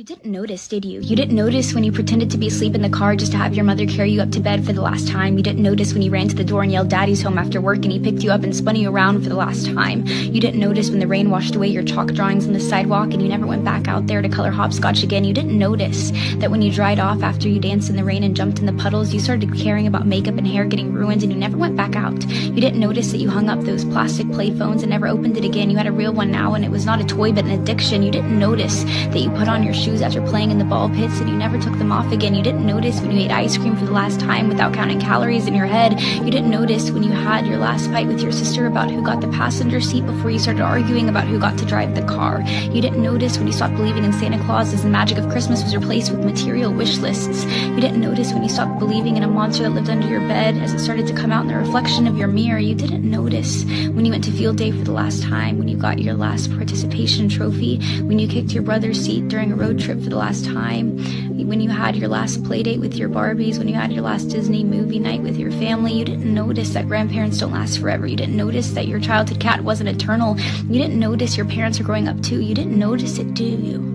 You didn't notice, did you? You didn't notice when you pretended to be asleep in the car just to have your mother carry you up to bed for the last time. You didn't notice when you ran to the door and yelled "Daddy's home" after work and he picked you up and spun you around for the last time. You didn't notice when the rain washed away your chalk drawings on the sidewalk and you never went back out there to color hopscotch again. You didn't notice that when you dried off after you danced in the rain and jumped in the puddles, you started caring about makeup and hair getting ruined and you never went back out. You didn't notice that you hung up those plastic play phones and never opened it again. You had a real one now and it was not a toy but an addiction. You didn't notice that you put on your shoes after playing in the ball pits and you never took them off again. You didn't notice when you ate ice cream for the last time without counting calories in your head. You didn't notice when you had your last fight with your sister about who got the passenger seat before you started arguing about who got to drive the car. You didn't notice when you stopped believing in Santa Claus as the magic of Christmas was replaced with material wish lists. You didn't notice when you stopped believing in a monster that lived under your bed as it started to come out in the reflection of your mirror. You didn't notice when you went to field day for the last time, when you got your last participation trophy, when you kicked your brother's seat during a road trip for the last time, when you had your last play date with your Barbies, when you had your last Disney movie night with your family. You didn't notice that grandparents don't last forever. You didn't notice that your childhood cat wasn't eternal. You didn't notice your parents are growing up too. You didn't notice it, do you?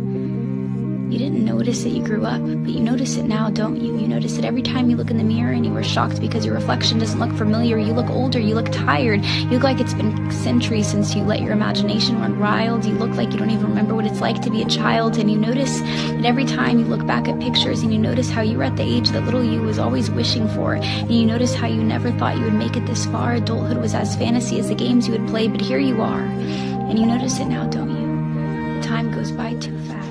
You didn't notice that you grew up, but you notice it now, don't you? You notice it every time you look in the mirror and you were shocked because your reflection doesn't look familiar. You look older, you look tired, you look like it's been centuries since you let your imagination run wild. You look like you don't even remember what it's like to be a child, and you notice that every time you look back at pictures and you notice how you were at the age that little you was always wishing for, and you notice how you never thought you would make it this far. Adulthood was as fantasy as the games you would play, but here you are, and you notice it now, don't you? The time goes by too fast.